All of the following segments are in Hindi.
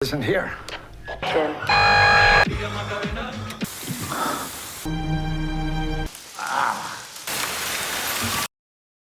Isn't here.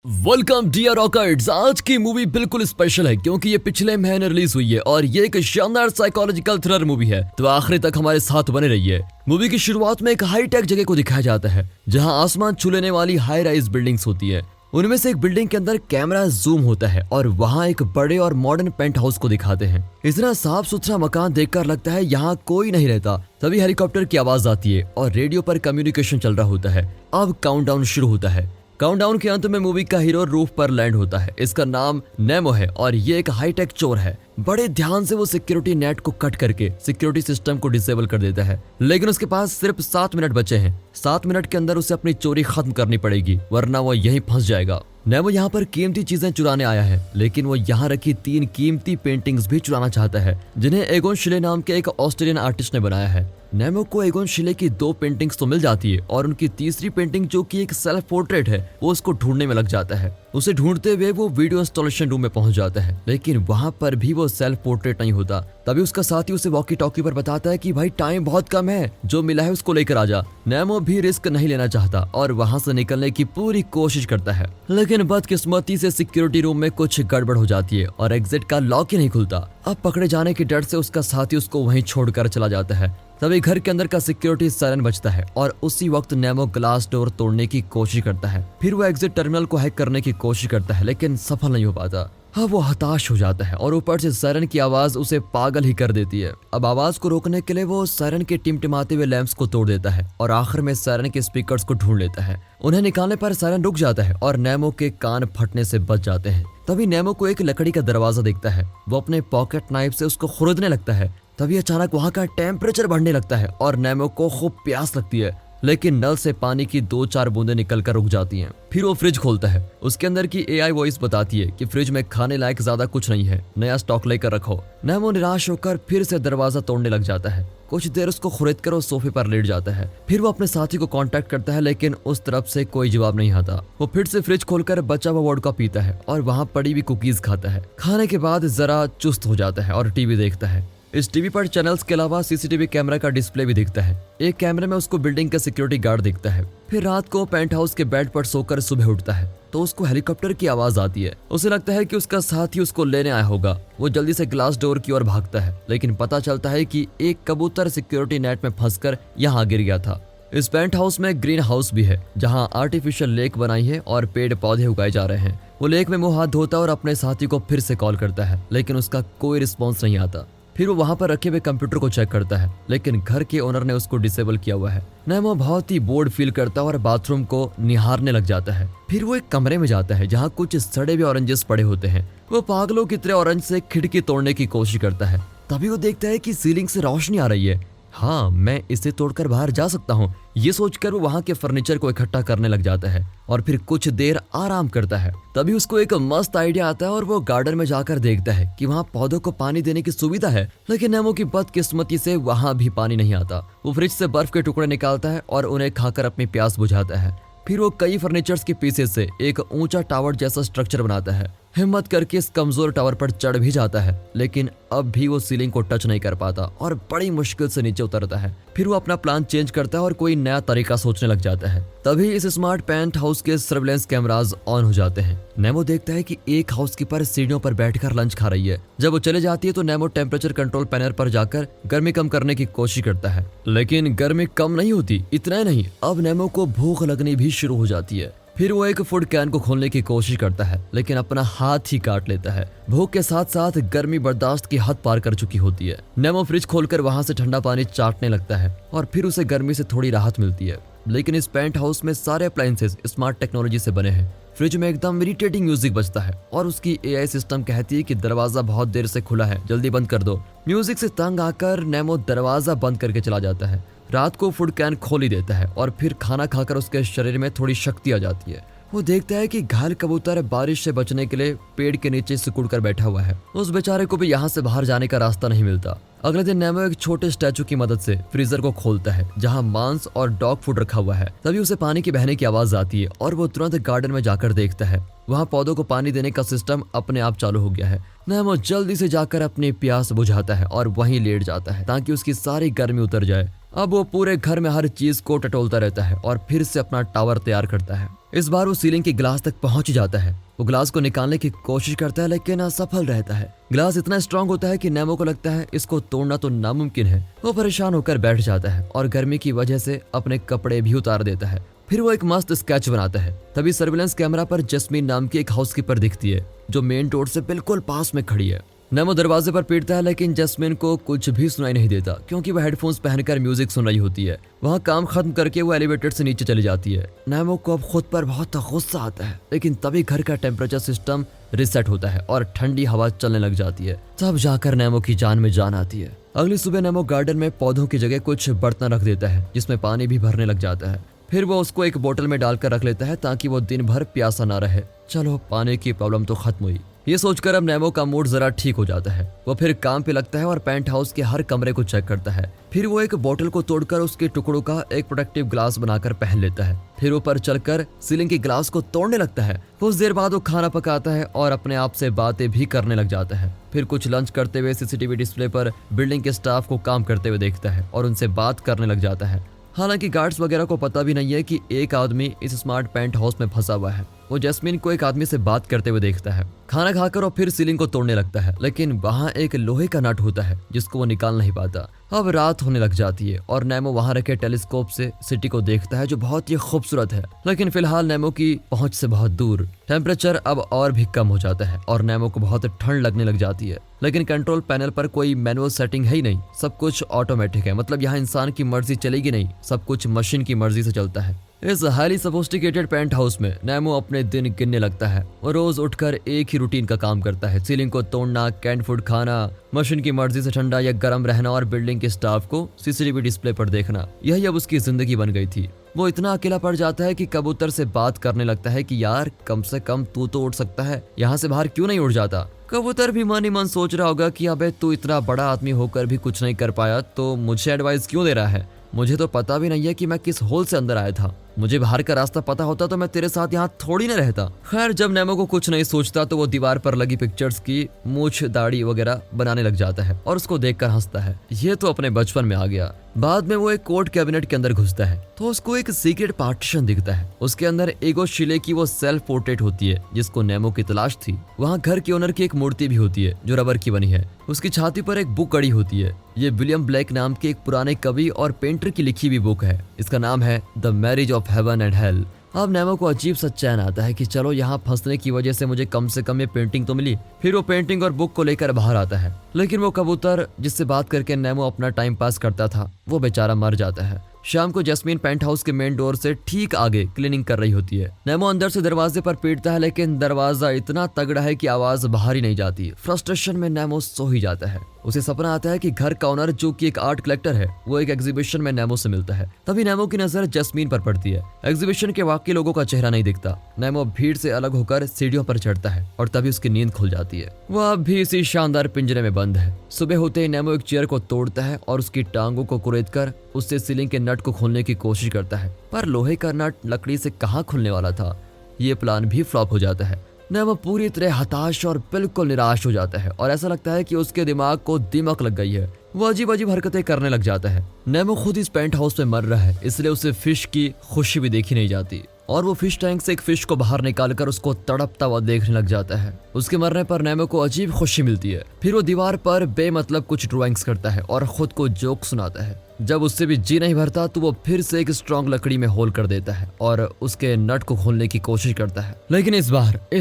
Welcome dear रॉकर्ट्स। आज की मूवी बिल्कुल स्पेशल है क्योंकि ये पिछले महीने रिलीज हुई है और ये एक शानदार साइकोलॉजिकल थ्रिलर मूवी है, तो आखिरी तक हमारे साथ बने रहिए। मूवी की शुरुआत में एक हाई टेक जगह को दिखाया जाता है जहां आसमान छू लेने वाली हाई राइज बिल्डिंग्स होती है। उनमें से एक बिल्डिंग के अंदर कैमरा जूम होता है और वहां एक बड़े और मॉडर्न पेंट हाउस को दिखाते हैं। इतना साफ सुथरा मकान देखकर लगता है यहाँ कोई नहीं रहता। तभी हेलीकॉप्टर की आवाज आती है और रेडियो पर कम्युनिकेशन चल रहा होता है। अब काउंटडाउन शुरू होता है। काउंटडाउन के अंत में मूवी का हीरो रूफ पर लैंड होता है। इसका नाम नेमो है और ये एक हाईटेक चोर है। बड़े ध्यान से वो सिक्योरिटी नेट को कट करके सिक्योरिटी सिस्टम को डिसेबल कर देता है, लेकिन उसके पास सिर्फ 7 मिनट बचे हैं। 7 मिनट के अंदर उसे अपनी चोरी खत्म करनी पड़ेगी वरना वो यहीं फंस जाएगा। नेमो यहाँ पर कीमती चीजें चुराने आया है, लेकिन वो यहाँ रखी 3 कीमती पेंटिंग्स भी चुराना चाहता है जिन्हें एगोन शिले नाम के एक ऑस्ट्रेलियन आर्टिस्ट ने बनाया है। नेमो को एगोन शिले की 2 पेंटिंग्स तो मिल जाती है और उनकी तीसरी पेंटिंग जो कि एक सेल्फ पोर्ट्रेट है वो उसको ढूंढने में लग जाता है। उसे ढूंढते हुए वो वीडियो इंस्टॉलेशन रूम में पहुंच जाता है, लेकिन वहां पर भी वो सेल्फ पोर्ट्रेट नहीं होता। तभी उसका साथी उसे वॉकी टॉकी पर बताता है कि भाई टाइम बहुत कम है, जो मिला है उसको लेकर आ जा। नेमो भी रिस्क नहीं लेना चाहता और वहां से निकलने की पूरी कोशिश करता है, लेकिन बदकिस्मती से सिक्योरिटी रूम में कुछ गड़बड़ हो जाती है और एग्जिट का लॉक ही नहीं खुलता। अब पकड़े जाने के डर से उसका साथी उसको वहीं छोड़कर चला जाता है। तभी घर के अंदर का सिक्योरिटी सायरन बजता है और उसी वक्त नेमो ग्लास डोर तोड़ने की कोशिश करता है। फिर वो एग्जिट टर्मिनल को हैक करने की कोशिश करता है, लेकिन सफल नहीं हो पाता। अब वो हताश हो जाता है और ऊपर से सायरन की आवाज उसे पागल ही कर देती है। अब आवाज को रोकने के लिए वो सायरन के टिमटिमाते हुए लैंप्स को तोड़ देता है और आखिर में सायरन के स्पीकर्स को ढूंढ लेता है। उन्हें निकालने पर सायरन रुक जाता है और नेमो के कान फटने से बच जाते हैं। तभी नेमो को एक लकड़ी का दरवाजा दिखता है। वो अपने पॉकेट नाइफ से उसको खुरदने लगता है। तभी अचानक वहां का टेम्परेचर बढ़ने लगता है और नेमो को खूब प्यास लगती है, लेकिन नल से पानी की 2-4 बूंदें निकलकर रुक जाती हैं। फिर वो फ्रिज खोलता है। उसके अंदर की एआई वॉइस बताती है कि फ्रिज में खाने लायक ज्यादा कुछ नहीं है, नया स्टॉक लेकर रखो। नेमो निराश होकर फिर से दरवाजा तोड़ने लग जाता है। कुछ देर उसको खुरेद कर वो सोफे पर लेट जाता है। फिर वो अपने साथी को कांटेक्ट करता है, लेकिन उस तरफ से कोई जवाब नहीं आता। वो फिर से फ्रिज खोलकर बचा हुआ वोडका पीता है और वहाँ पड़ी हुई कुकीज खाता है। खाने के बाद जरा चुस्त हो जाता है और टीवी देखता है। इस टीवी पर चैनल्स के अलावा सीसीटीवी कैमरा का डिस्प्ले भी दिखता है। एक कैमरे में उसको बिल्डिंग का सिक्योरिटी गार्ड दिखता है। फिर रात को पेंट हाउस के बेड पर सोकर सुबह उठता है तो उसको हेलीकॉप्टर की आवाज आती है। उसे लगता है कि उसका साथी उसको लेने आया होगा। वो जल्दी से ग्लास डोर की ओर भागता है, लेकिन पता चलता है कि एक कबूतर सिक्योरिटी नेट में फंसकर यहाँ गिर गया था। इस पेंट हाउस में ग्रीन हाउस भी है जहाँ आर्टिफिशियल लेक बनाई है और पेड़ पौधे उगाए जा रहे हैं। वो लेक में मुंह हाथ धोता और अपने साथी को फिर से कॉल करता है, लेकिन उसका कोई रिस्पॉन्स नहीं आता। फिर वो वहां पर रखे हुए कंप्यूटर को चेक करता है, लेकिन घर के ओनर ने उसको डिसेबल किया हुआ है। नेमो बहुत ही बोर्ड फील करता है और बाथरूम को निहारने लग जाता है। फिर वो एक कमरे में जाता है जहाँ कुछ सड़े हुए ऑरेंजेस पड़े होते हैं। वो पागलों की तरह ऑरेंज से खिड़की तोड़ने की कोशिश करता है। तभी वो देखता है कि सीलिंग से रोशनी आ रही है। हाँ, मैं इसे तोड़कर बाहर जा सकता हूँ, ये सोचकर वो वहाँ के फर्नीचर को इकट्ठा करने लग जाता है और फिर कुछ देर आराम करता है। तभी उसको एक मस्त आइडिया आता है और वो गार्डन में जाकर देखता है कि वहाँ पौधों को पानी देने की सुविधा है, लेकिन नेमो की बदकिस्मती से वहाँ भी पानी नहीं आता। वो फ्रिज से बर्फ के टुकड़े निकालता है और उन्हें खाकर अपनी प्यास बुझाता है। फिर वो कई फर्नीचर्स के पीसेस से एक ऊंचा टावर जैसा स्ट्रक्चर बनाता है। हिम्मत करके इस कमजोर टावर पर चढ़ भी जाता है, लेकिन अब भी वो सीलिंग को टच नहीं कर पाता और बड़ी मुश्किल से नीचे उतरता है। फिर वो अपना प्लान चेंज करता है और कोई नया तरीका सोचने लग जाता है। तभी इस स्मार्ट पेंट हाउस के सर्विलेंस कैमरास ऑन हो जाते हैं। नेमो देखता है कि एक हाउसकीपर सीढ़ियों पर बैठकर लंच खा रही है। जब वो चले जाती है तो नेमो टेम्परेचर कंट्रोल पैनल पर जाकर गर्मी कम करने की कोशिश करता है, लेकिन गर्मी कम नहीं होती। इतना ही नहीं, अब नेमो को भूख लगनी भी शुरू हो जाती है। फिर वो एक फूड कैन को खोलने की कोशिश करता है, लेकिन अपना हाथ ही काट लेता है। भूख के साथ साथ गर्मी बर्दाश्त की हद पार कर चुकी होती है। नेमो फ्रिज खोलकर वहां से ठंडा पानी चाटने लगता है और फिर उसे गर्मी से थोड़ी राहत मिलती है। लेकिन इस पेंट हाउस में सारे अप्लायंसेस स्मार्ट टेक्नोलॉजी से बने हैं। फ्रिज में एकदम इरिटेटिंग म्यूजिक बजता है और उसकी एआई सिस्टम कहती है कि दरवाजा बहुत देर से खुला है, जल्दी बंद कर दो। म्यूजिक से तंग आकर नेमो दरवाजा बंद करके चला जाता है। रात को फूड कैन खोल ही देता है और फिर खाना खाकर उसके शरीर में थोड़ी शक्ति आ जाती है। वो देखता है कि घायल कबूतर बारिश से बचने के लिए पेड़ के नीचे सिकुड़ कर बैठा हुआ है। उस बेचारे को भी यहाँ से बाहर जाने का रास्ता नहीं मिलता। अगले दिन नेमो एक छोटे स्टैचू की मदद से फ्रीजर को खोलता है जहाँ मांस और डॉग फूड रखा हुआ है। तभी उसे पानी की बहने की आवाज आती है और वो तुरंत गार्डन में जाकर देखता है। वहाँ पौधों को पानी देने का सिस्टम अपने आप चालू हो गया है। नेमो जल्दी से जाकर अपनी प्यास बुझाता है और वहीं लेट जाता है ताकि उसकी सारी गर्मी उतर जाए। अब वो पूरे घर में हर चीज को टटोलता रहता है और फिर से अपना टावर तैयार करता है। इस बार वो सीलिंग के ग्लास तक पहुंच जाता है। वो ग्लास को निकालने की कोशिश करता है लेकिन असफल रहता है। ग्लास इतना स्ट्रांग होता है कि नेमो को लगता है इसको तोड़ना तो नामुमकिन है। वो परेशान होकर बैठ जाता है और गर्मी की वजह से अपने कपड़े भी उतार देता है। फिर वो एक मस्त स्केच बनाता है। तभी सर्विलेंस कैमरा पर जस्मीन नाम की एक हाउसकीपर दिखती है जो मेन डोर से बिल्कुल पास में खड़ी है। नेमो दरवाजे पर पीटता है लेकिन जस्मीन को कुछ भी सुनाई नहीं देता क्योंकि वह हेडफोन्स पहनकर म्यूजिक सुन रही होती है। वहाँ काम खत्म करके वो एलिवेटर से नीचे चली जाती है। नेमो को अब खुद पर बहुत गुस्सा आता है लेकिन तभी घर का टेम्परेचर सिस्टम रिसेट होता है और ठंडी हवा चलने लग जाती है। तब जाकर नेमो की जान में जान आती है। अगली सुबह नेमो गार्डन में पौधों की जगह कुछ बर्तन रख देता है जिसमें पानी भी भरने लग जाता है। फिर वो उसको एक बोतल में डालकर रख लेता है ताकि वो दिन भर प्यासा ना रहे। चलो, पानी की प्रॉब्लम तो खत्म हुई। ये सोचकर अब नेमो का मूड जरा ठीक हो जाता है। वो फिर काम पे लगता है और पेंट हाउस के हर कमरे को चेक करता है। फिर वो एक बोतल को तोड़कर उसके टुकड़ों का एक प्रोटेक्टिव ग्लास बनाकर पहन लेता है। फिर ऊपर चढ़कर सीलिंग के ग्लास को तोड़ने लगता है। कुछ देर बाद वो खाना पकाता है और अपने आप से बातें भी करने लग जाता है। फिर कुछ लंच करते हुए सीसीटीवी डिस्प्ले पर बिल्डिंग के स्टाफ को काम करते हुए देखता है और उनसे बात करने लग जाता है। हालांकि गार्ड्स वगैरह को पता भी नहीं है कि एक आदमी इस स्मार्ट पेंट हाउस में फंसा हुआ है। वो जैस्मीन को एक आदमी से बात करते हुए देखता है। खाना खाकर वो फिर सीलिंग को तोड़ने लगता है लेकिन वहाँ एक लोहे का नट होता है जिसको वो निकाल नहीं पाता। अब रात होने लग जाती है और नेमो वहाँ रखे टेलीस्कोप से सिटी को देखता है जो बहुत ही खूबसूरत है लेकिन फिलहाल नेमो की पहुंच से बहुत दूर। टेम्परेचर अब और भी कम हो जाता है और नेमो को बहुत ठंड लगने लग जाती है लेकिन कंट्रोल पैनल पर कोई मैनुअल सेटिंग है ही नहीं। सब कुछ ऑटोमेटिक है, मतलब यहाँ इंसान की मर्जी चलेगी नहीं, सब कुछ मशीन की मर्जी से चलता है। इस हाईली सोफिस्टिकेटेड पेंट हाउस में नेमो अपने दिन गिनने लगता है। वो रोज उठकर एक ही रूटीन का काम करता है, सीलिंग को तोड़ना, कैंड फूड खाना, मशीन की मर्जी से ठंडा या गर्म रहना और बिल्डिंग के स्टाफ को सीसीटीवी डिस्प्ले पर देखना। यही अब उसकी जिंदगी बन गई थी। वो इतना अकेला पड़ जाता है कि कबूतर से बात करने लगता है कि यार कम से कम तू तो उड़ सकता है, यहाँ से बाहर क्यों नहीं उड़ जाता। कबूतर भी मन ही मन सोच रहा होगा कि अबे तू इतना बड़ा आदमी होकर भी कुछ नहीं कर पाया तो मुझे एडवाइस क्यों दे रहा है। मुझे तो पता भी नहीं है कि मैं किस होल से अंदर आया था। मुझे बाहर का रास्ता पता होता तो मैं तेरे साथ यहाँ थोड़ी न रहता। खैर, जब नेमो को कुछ नहीं सोचता तो वो दीवार पर लगी पिक्चर्स की मूछ दाढ़ी वगैरह बनाने लग जाता है और उसको देखकर हंसता है। ये तो अपने बचपन में आ गया। बाद में वो एक कोर्ट कैबिनेट के अंदर घुसता है तो उसको एक सीक्रेट पार्टीशन दिखता है। उसके अंदर एगो शिले की वो सेल्फ पोर्ट्रेट होती है जिसको नेमो की तलाश थी। वहाँ घर के ओनर की एक मूर्ति भी होती है जो रबर की बनी है। उसकी छाती पर एक बुक अड़ी होती है। ये विलियम ब्लेक नाम के एक पुराने कवि और पेंटर की लिखी हुई बुक है। इसका नाम है the marriage of heaven and hell. अब नेमो को अजीब सा चैन आता है कि चलो यहाँ फंसने की वजह से मुझे कम से कम ये पेंटिंग तो मिली। फिर वो पेंटिंग और बुक को लेकर बाहर आता है लेकिन वो कबूतर जिससे बात करके नेमो अपना टाइम पास करता था वो बेचारा मर जाता है। शाम को जैस्मीन पेंट हाउस के मेन डोर से ठीक आगे क्लीनिंग कर रही होती है। नेमो अंदर से दरवाजे पर पीटता है लेकिन दरवाजा इतना तगड़ा है कि आवाज बाहर ही नहीं जाती। फ्रस्ट्रेशन में नेमो सो ही जाता है। उसे सपना आता है कि घर का ओनर जो कि एक आर्ट कलेक्टर है वो एक एग्जीबिशन में नेमो से मिलता है। तभी नेमो की नजर जैस्मीन पर पड़ती है। एग्जीबिशन के बाकी लोगों का चेहरा नहीं दिखता। नेमो भीड़ से अलग होकर सीढ़ियों पर चढ़ता है और तभी उसकी नींद खुल जाती है। वह अब भी इसी शानदार पिंजरे में बंद है। सुबह होते ही नेमो एक चेयर को तोड़ता है और उसकी टांगों को कुरेदकर उससे सीलिंग के नट को खोलने की कोशिश करता है, पर लोहे का नट लकड़ी से कहाँ खुलने वाला था। ये प्लान भी फ्लॉप हो जाता है। नेमो पूरी तरह हताश और बिल्कुल निराश हो जाता है और ऐसा लगता है कि उसके दिमाग को दीमक लग गई है। वो अजीब अजीब हरकतें करने लग जाता है। नेमो खुद इस पेंट हाउस में मर रहा है इसलिए उसे फिश की खुशी भी देखी नहीं जाती और वो फिश टैंक से एक फिश को बाहर निकालकर उसको तड़पता हुआ देखने लग जाता है। उसके मरने पर नेमो को अजीब खुशी मिलती है। फिर वो दीवार पर बेमतलब कुछ ड्राइंग्स करता है और खुद को जोक सुनाता है। जब उससे भी जी नहीं भरता तो वो फिर से एक स्ट्रॉन्ग लकड़ी में होल कर देता है और उसके नट को खोलने की कोशिश करता है लेकिन इस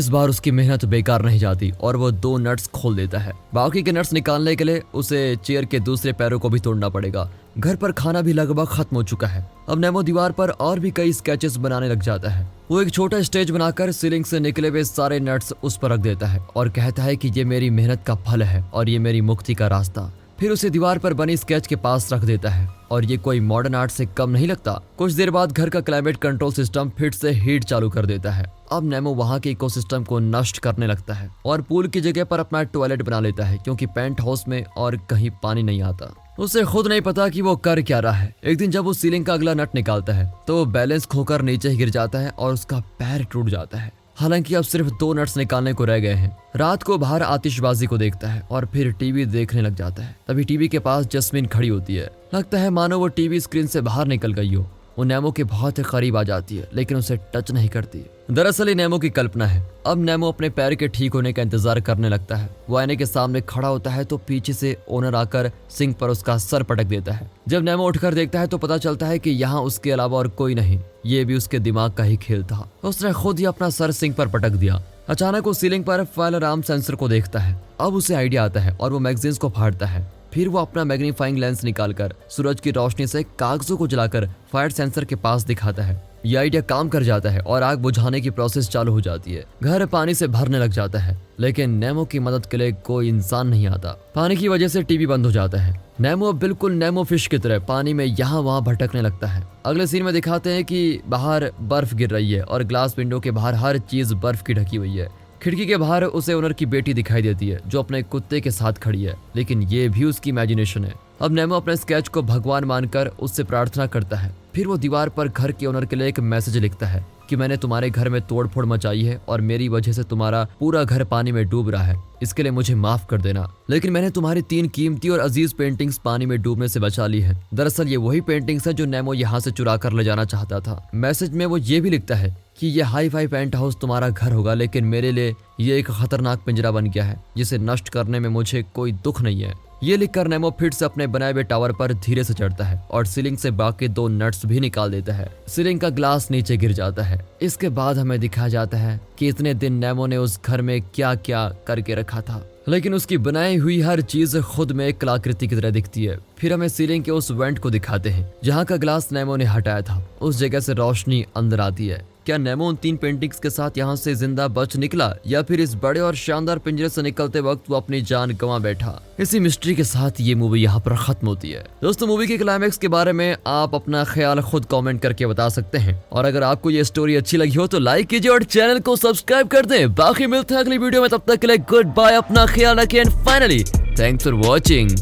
बार उसकी मेहनत बेकार नहीं जाती और वो 2 नट्स खोल देता है। बाकी के नट्स निकालने के लिए उसे चेयर के दूसरे पैरों को भी तोड़ना पड़ेगा। घर पर खाना भी लगभग खत्म हो चुका है। अब नेमो दीवार पर और भी कई स्केचेस बनाने लग जाता है। वो एक छोटा स्टेज बनाकर सीलिंग से निकले हुए सारे नट्स उस पर रख देता है और कहता है कि ये मेरी मेहनत का फल है और ये मेरी मुक्ति का रास्ता। फिर उसे दीवार पर बनी स्केच के पास रख देता है और ये कोई मॉडर्न आर्ट से कम नहीं लगता। कुछ देर बाद घर का क्लाइमेट कंट्रोल सिस्टम फिर से हीट चालू कर देता है। अब नेमो वहाँ के इकोसिस्टम को नष्ट करने लगता है और पूल की जगह पर अपना टॉयलेट बना लेता है क्योंकि पेंट हाउस में और कहीं पानी नहीं आता। उसे खुद नहीं पता कि वो कर क्या रहा है। एक दिन जब वो सीलिंग का अगला नट निकालता है तो वो बैलेंस खोकर नीचे ही गिर जाता है और उसका पैर टूट जाता है। हालांकि अब सिर्फ 2 नट्स निकालने को रह गए हैं। रात को बाहर आतिशबाजी को देखता है और फिर टीवी देखने लग जाता है। तभी टीवी के पास जस्मीन खड़ी होती है। लगता है मानो वो टीवी स्क्रीन से बाहर निकल गई हो। वो नेमो के बहुत करीब आ जाती है लेकिन उसे टच नहीं करती। दरअसल ये नेमो की कल्पना है। अब नेमो अपने पैर के ठीक होने का इंतजार करने लगता है। वो आईने के सामने खड़ा होता है तो पीछे से ओनर आकर सिंक पर उसका सर पटक देता है। जब नेमो उठकर देखता है तो पता चलता है कि यहाँ उसके अलावा और कोई नहीं। ये भी उसके दिमाग का ही खेल था। उसने खुद ही अपना सर सिंक पर पटक दिया। अचानक वो सीलिंग पर फायर अलार्म सेंसर को देखता है। अब उसे आइडिया आता है और वो मैगजीन्स को फाड़ता है। फिर वो अपना मैग्नीफाइंग लेंस निकालकर सूरज की रोशनी से कागजों को जलाकर फायर सेंसर के पास दिखाता है। ये आइडिया काम कर जाता है और आग बुझाने की प्रोसेस चालू हो जाती है। घर पानी से भरने लग जाता है लेकिन नेमो की मदद के लिए कोई इंसान नहीं आता। पानी की वजह से टीवी बंद हो जाता है। नेमो अब बिल्कुल नेमो फिश की तरह पानी में यहाँ वहाँ भटकने लगता है। अगले सीन में दिखाते हैं कि बाहर बर्फ गिर रही है और ग्लास विंडो के बाहर हर चीज बर्फ की ढकी हुई है। खिड़की के बाहर उसे ओनर की बेटी दिखाई देती है जो अपने कुत्ते के साथ खड़ी है, लेकिन ये भी उसकी इमेजिनेशन है। अब नेमो अपने स्केच को भगवान मानकर उससे प्रार्थना करता है। फिर वो दीवार पर घर के ओनर के लिए एक मैसेज लिखता है कि मैंने तुम्हारे घर में तोड़फोड़ मचाई है और मेरी वजह से तुम्हारा पूरा घर पानी में डूब रहा है। इसके लिए मुझे माफ कर देना, लेकिन मैंने तुम्हारी 3 कीमती और अजीज पेंटिंग्स पानी में डूबने से बचा ली है। दरअसल ये वही पेंटिंग्स है जो नेमो यहाँ से चुरा कर ले जाना चाहता था। मैसेज में वो ये भी लिखता है कि ये हाई फाई पेंट हाउस तुम्हारा घर होगा, लेकिन मेरे लिए ये एक खतरनाक पिंजरा बन गया है जिसे नष्ट करने में मुझे कोई दुख नहीं है। ये लिखकर नेमो फिर से अपने बनाए हुए टावर पर धीरे से चढ़ता है और सीलिंग से बाकी 2 नट्स भी निकाल देता है। सीलिंग का ग्लास नीचे गिर जाता है। इसके बाद हमें दिखाया जाता है कि इतने दिन नेमो ने उस घर में क्या क्या करके रखा था, लेकिन उसकी बनाई हुई हर चीज खुद में एक कलाकृति की तरह दिखती है। फिर हमें सीलिंग के उस वेंट को दिखाते हैं जहाँ का ग्लास नेमो ने हटाया था। उस जगह से रोशनी अंदर आती है। क्या नेमो उन 3 पेंटिंग्स के साथ यहाँ से जिंदा बच निकला या फिर इस बड़े और शानदार पिंजरे से निकलते वक्त वो अपनी जान गंवा बैठा? इसी मिस्ट्री के साथ ये मूवी यहाँ पर खत्म होती है। दोस्तों, मूवी के क्लाइमैक्स के बारे में आप अपना ख्याल खुद कमेंट करके बता सकते हैं और अगर आपको ये स्टोरी अच्छी लगी हो तो लाइक कीजिए और चैनल को सब्सक्राइब कर दें। बाकी मिलते हैं अगली वीडियो में, तब तक के लिए गुड बाय, अपना ख्याल रखें and finally thanks for watching.